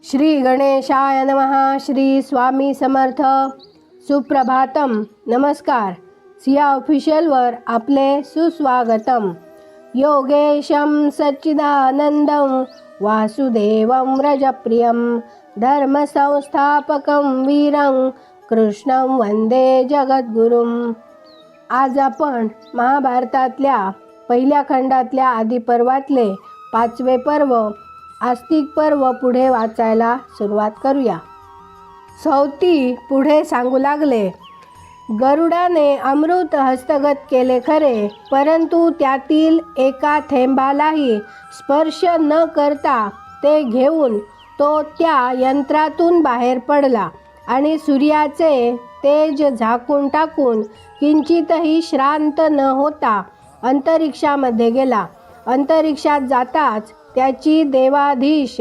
श्री गणेशाय नमः. श्री स्वामी समर्थ. सुप्रभातम. नमस्कार. सिया ऑफिशियलवर आपले सुस्वागतम. योगेशं सच्चिदानंदं वासुदेवं व्रजप्रियं धर्मसंस्थापकं वीरं कृष्णं वंदे जगद्गुरुं. आज आपण महाभारतातल्या पहिल्या खंडातल्या आदिपर्वातले 5वे पर्व आस्तिक पर्व पुढे वाचायला सुरुवात करूया. सौती पुढे सांगू लागले. गरुडाने अमृत हस्तगत केले खरे, परंतु त्यातील एका थेंबालाही स्पर्श न करता ते घेऊन तो त्या यंत्रातून बाहेर पडला आणि सूर्याचे तेज झाकून टाकून किंचितही श्रांत न होता अंतरिक्षामध्ये गेला. अंतरिक्षात जाताच त्याची देवाधीश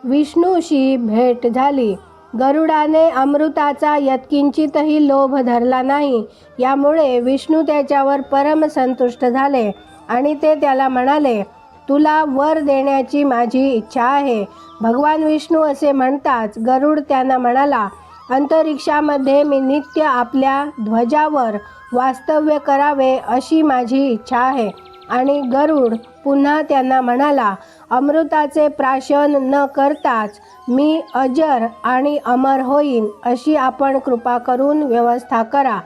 विष्णूशी भेट झाली. गरुडाने अमृताचा यत्किंचितही लोभ धरला नाही. यामुळे विष्णू त्याच्यावर परम संतुष्ट झाले आणि ते त्याला म्हणाले, तुला वर देण्याची माझी इच्छा आहे. भगवान विष्णू असे म्हणताच गरुड त्यांना म्हणाला, अंतरिक्षामध्ये मी नित्य आपल्या ध्वजावर वास्तव्य करावे अशी माझी इच्छा आहे. आणि गरुड पुन्हा त्यांना म्हणाला, अमृताचे प्राशन न करताच मी अजर आणि अमर होईन अशी आपण कृपा करून व्यवस्था करा.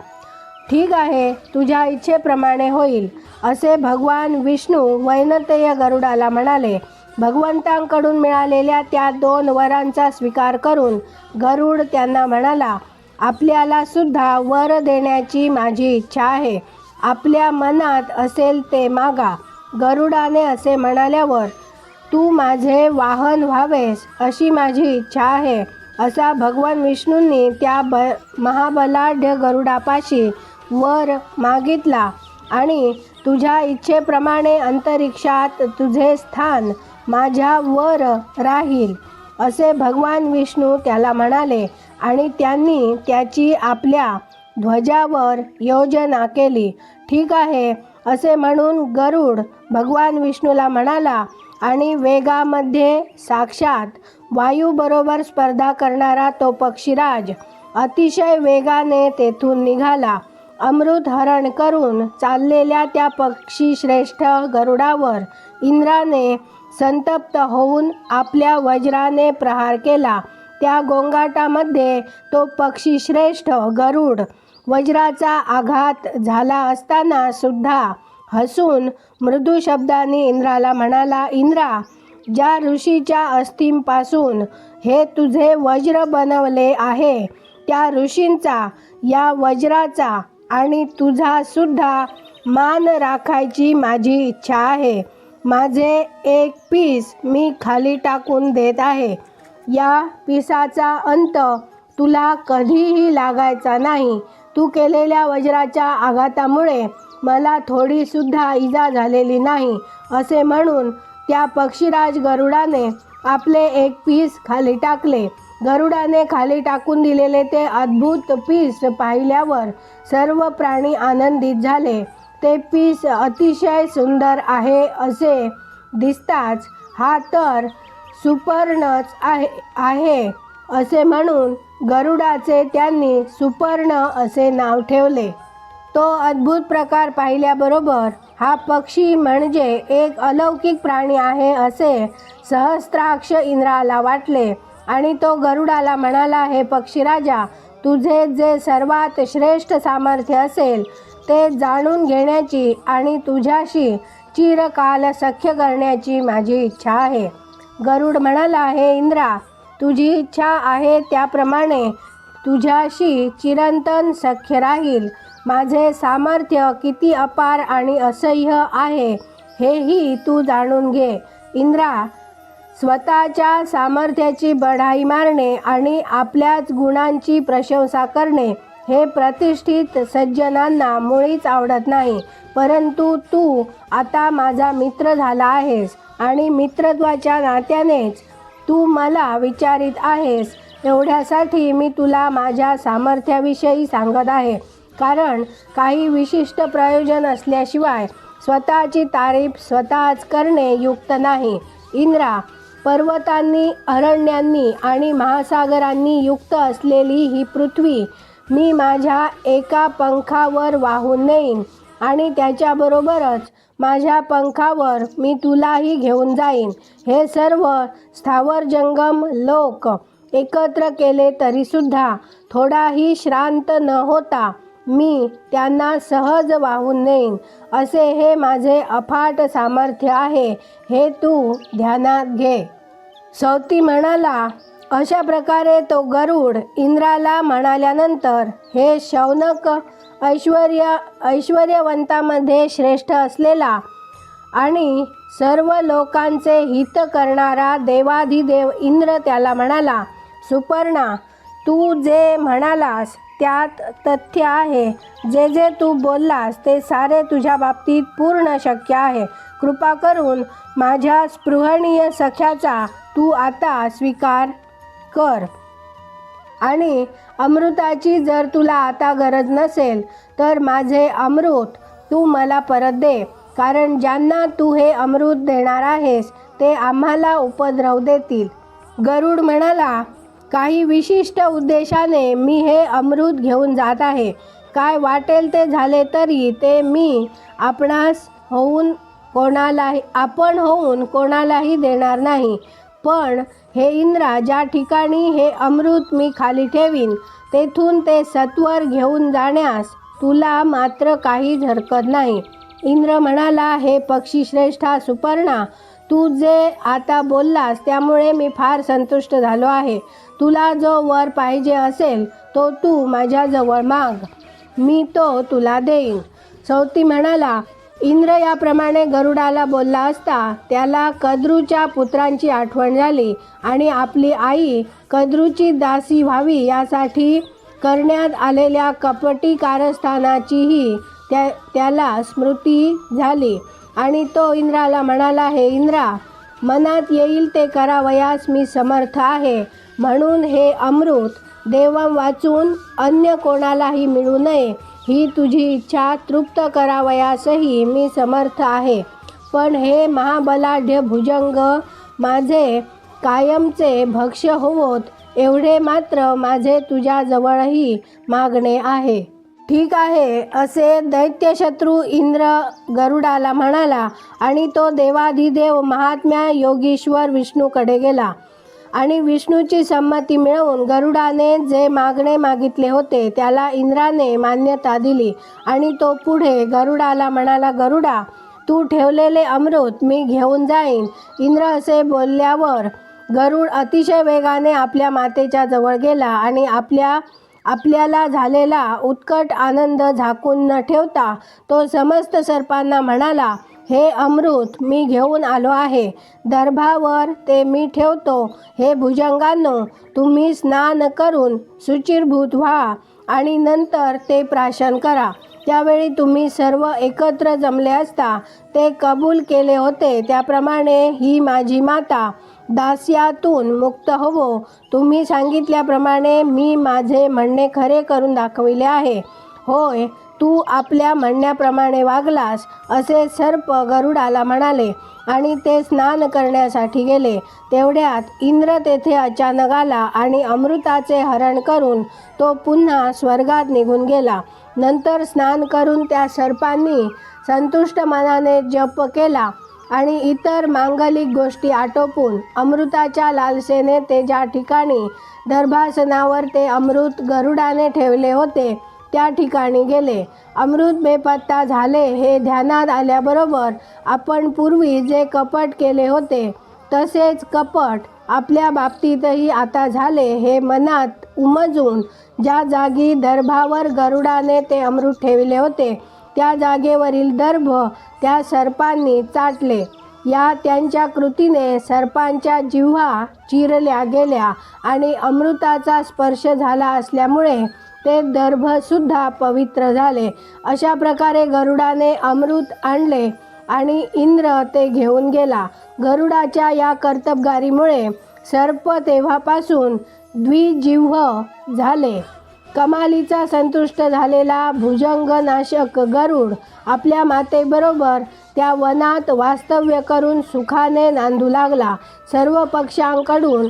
ठीक आहे, तुझ्या इच्छेप्रमाणे होईल असे भगवान विष्णू वैनतेय गरुडाला म्हणाले. भगवंतांकडून मिळालेल्या त्या 2 वरांचा स्वीकार करून गरुड त्यांना म्हणाला, आपल्याला सुद्धा वर देण्याची माझी इच्छा आहे. आपल्या मनात असेल ते मागा. गरुडाने असे म्हणाल्यावर, तू माझे वाहन व्हावेस अशी माझी इच्छा आहे असा भगवान विष्णूंनी त्या महाबलाढ्य गरुडापाशी वर मागितला आणि तुझ्या इच्छेप्रमाणे अंतरिक्षात तुझे स्थान माझ्या वर राहील असे भगवान विष्णू त्याला म्हणाले आणि त्यांनी त्याची आपल्या ध्वजावर योजना केली. ठीक आहे असे म्हणून गरुड भगवान विष्णूला म्हणाला आणि वेगामध्ये साक्षात वायूबरोबर स्पर्धा करणारा तो पक्षीराज अतिशय वेगाने तेथून निघाला. अमृत हरण करून चाललेल्या त्या पक्षीश्रेष्ठ गरुडावर इंद्राने संतप्त होऊन आपल्या वज्राने प्रहार केला. त्या गोंगाटामध्ये तो पक्षीश्रेष्ठ गरुड वज्राचा आघात झाला असताना सुद्धा हसून मृदू शब्दाने इंद्राला म्हणाला, इंद्रा, ज्या ऋषीच्या अस्थिंपासून हे तुझे वज्र बनवले आहे त्या ऋषींचा, या वज्राचा आणि तुझा सुद्धा मान राखायची माझी इच्छा आहे. माझे एक पीस मी खाली टाकून देत आहे. या पिसाचा अंत तुला कधीही लागायचा नाही. तू केलेल्या वज्राच्या आघातामुळे मला थोडीसुद्धा इजा झालेली नाही असे म्हणून त्या पक्षीराज गरुडाने आपले एक पीस खाली टाकले. गरुडाने खाली टाकून दिलेले ते अद्भुत पीस पाहिल्यावर सर्व प्राणी आनंदित झाले. ते पीस अतिशय सुंदर आहे असे दिसताच हा तर सुपर्णच आहे असे म्हणून गरुडाचे त्यांनी सुपर्ण असे नाव ठेवले. तो अद्भुत प्रकार पाहिल्याबरोबर हा पक्षी म्हणजे एक अलौकिक प्राणी आहे असे सहस्त्राक्ष इंद्राला वाटले आणि तो गरुडाला म्हणाला, हे पक्षीराजा, तुझे जे सर्वात श्रेष्ठ सामर्थ्य असेल ते जाणून घेण्याची आणि तुझ्याशी चिरकाल सख्य करण्याची माझी इच्छा आहे. गरुड म्हणाला, हे इंद्रा, तुझी इच्छा आहे त्याप्रमाणे तुझ्याशी चिरंतन सख्य राहील. माझे सामर्थ्य किती अपार आणि असह्य आहे हेही तू जाणून घे. इंद्रा, स्वतःच्या सामर्थ्याची बढाई मारणे आणि आपल्याच गुणांची प्रशंसा करणे हे प्रतिष्ठित सज्जनांना मुळीच आवडत नाही. परंतु तू आता माझा मित्र झाला आहेस आणि मित्रत्वाच्या नात्यानेच तू मला विचारित आहेस. एवढ्यासाठी मी तुला माझ्या सामर्थ्याविषयी सांगत आहे, कारण काही विशिष्ट प्रयोजन असल्याशिवाय स्वतःची तारीफ स्वतःच करणे युक्त नाही. इंद्रा, पर्वतांनी, अरण्यांनी आणि महासागरांनी युक्त असलेली ही पृथ्वी मी माझ्या एका पंखावर वाहून नेईन आणि त्याच्याबरोबरच माझ्या पंखावर मी तुलाही घेऊन जाईन. हे सर्व स्थावर जंगम लोक एकत्र केले तरीसुद्धा थोडाही श्रांत न होता मी त्यांना सहज वाहून नेईन. असे हे माझे अफाट सामर्थ्य आहे, हे तू ध्यानात घे. सौती म्हणाला, अशा प्रकारे तो गरुड इंद्राला म्हणाल्यानंतर, हे शौनक, ऐश्वर्यवंतामध्ये श्रेष्ठ असलेला आणि सर्व लोकांचे हित करणारा देवाधिदेव इंद्र त्याला म्हणाला, सुपर्णा, तू जे म्हणालास त्यात तथ्य आहे. जे जे तू बोललास ते सारे तुझ्या बाबतीत पूर्ण शक्य आहे. कृपा करून माझ्या स्पृहणीय सख्याचा तू आता स्वीकार कर. आणि अमृताची जर तुला आता गरज नसेल तर माझे अमृत तू मला परत दे, कारण ज्यांना तू हे अमृत देणार आहेस ते आम्हाला उपद्रव देतील. गरुड म्हणाला, काही विशिष्ट उद्देशाने मी हे अमृत घेऊन जात आहे. काय वाटेल ते झाले तरी ते मी आपण होऊन कोणालाही देणार नाही. पण हे इंद्रा, ज्या ठिकाणी हे अमृत मी खाली ठेवीन तेथून ते सत्वर घेऊन जाण्यास तुला मात्र काहीच हरकत नाही. इंद्र म्हणाला, हे पक्षीश्रेष्ठा सुपर्णा, तू जे आता बोललास त्यामुळे मी फार संतुष्ट झालो आहे. तुला जो वर पाहिजे असेल तो तू माझ्याजवळ माग, मी तो तुला देईन. सौती म्हणाला, इंद्र याप्रमाणे गरुडाला बोलला असता त्याला कद्रूच्या पुत्रांची आठवण झाली आणि आपली आई कद्रूची दासी व्हावी यासाठी करण्यात आलेल्या कपटी कारस्थानाचीही त्याला स्मृती झाली. आणि तो इंद्राला म्हणाला, हे इंद्रा, मनात येईल ते करावयास मी समर्थ आहे. म्हणून हे अमृत देवम वाचून अन्य कोणालाही मिळू नये ही तुझी इच्छा तृप्त करावयासही मी समर्थ आहे. पण हे महाबलाढ्य भुजंग माझे कायमचे भक्ष्य होवोत एवढे मात्र माझे तुझ्याजवळही मागणे आहे. ठीक आहे, असे दैत्यशत्रू इंद्र गरुडाला म्हणाला आणि तो देवाधिदेव महात्म्या योगीश्वर विष्णूकडे गेला. आणि विष्णूची संमती मिळवून गरुडाने जे मागणे मागितले होते त्याला इंद्राने मान्यता दिली. आणि तो पुढे गरुडाला म्हणाला, गरुडा, तू ठेवलेले अमृत मी घेऊन जाईन. इंद्र असे बोलल्यावर गरुड अतिशय वेगाने आपल्या मातेच्या जवळ गेला आणि आपल्याला झालेला उत्कट आनंद झाकून न ठेवता तो समस्त सर्पांना म्हणाला, हे अमृत मी घेऊन आलो आहे. दर्भावर ते मी ठेवतो. हे भुजंगांनो, तुम्ही स्नान करून शुचिर्भूत व्हा आणि नंतर ते प्राशन करा. त्यावेळी तुम्ही सर्व एकत्र जमले असता ते कबूल केले होते त्याप्रमाणे ही माझी माता दास्यातून मुक्त होवो. तुम्ही सांगितल्याप्रमाणे मी माझे म्हणणे खरे करून दाखविले आहे. होय, तू आपल्या म्हणण्याप्रमाणे वागलास, असे सर्प गरुडाला म्हणाले आणि ते स्नान करण्यासाठी गेले. तेवढ्यात इंद्र तेथे अचानक आला आणि अमृताचे हरण करून तो पुन्हा स्वर्गात निघून गेला. नंतर स्नान करून त्या सर्पांनी संतुष्ट मनाने जप केला आणि इतर मांगलिक गोष्टी आटोपून अमृताच्या लालसेने ते ज्या ठिकाणी दर्भासनावर ते अमृत गरुडाने ठेवले होते त्या ठिकाणी गेले. अमृत बेपत्ता झाले हे ध्यानात आल्याबरोबर आपण पूर्वी जे कपट केले होते तसेच कपट आपल्या बाबतीतही आता झाले हे मनात उमजून ज्या जागी दर्भावर गरुडाने ते अमृत ठेवले होते त्या जागेवरील दर्भ त्या सर्पांनी चाटले. या त्यांच्या कृतीने सर्पांच्या जिव्हा चिरल्या गेल्या आणि अमृताचा स्पर्श झाला असल्यामुळे ते दर्भसुद्धा पवित्र झाले. अशा प्रकारे गरुडाने अमृत आणले आणि इंद्र ते घेऊन गेला. गरुडाच्या या कर्तबगारीमुळे सर्प तेव्हापासून द्विजिह्व झाले. कमालीचा संतुष्ट झालेला भुजंगनाशक गरुड आपल्या मातेबरोबर त्या वनात वास्तव्य करून सुखाने नांदू लागला. सर्व पक्ष्यांकडून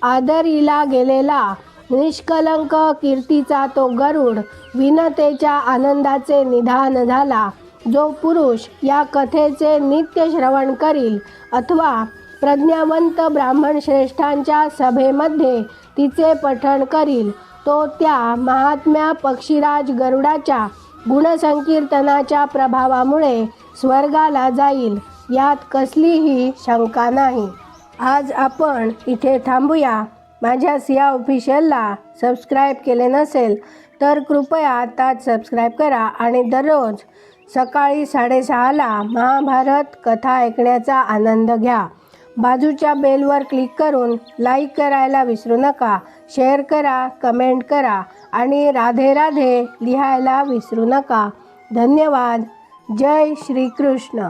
आदरिला गेलेला निष्कलंक कीर्तीचा तो गरुड विनतेच्या आनंदाचे निधान झाला. जो पुरुष या कथेचे नित्य श्रवण करील अथवा प्रज्ञावंत ब्राह्मण श्रेष्ठांच्या सभेमध्ये तिचे पठण करील तो त्या महात्म्या पक्षीराज गरुडाच्या गुणसंकीर्तनाच्या प्रभावामुळे स्वर्गाला जाईल, यात कसलीही शंका नाही. आज आपण इथे थांबूया. माझ्या सिया ऑफिशियलला सबस्क्राईब केले नसेल तर कृपया आताच सबस्क्राईब करा आणि दररोज सकाळी 6:30ला महाभारत कथा ऐकण्याचा आनंद घ्या. बाजूच्या बेलवर क्लिक करून लाईक करायला विसरू नका. शेअर करा, कमेंट करा आणि राधे राधे लिहायला विसरू नका. धन्यवाद. जय श्री कृष्ण.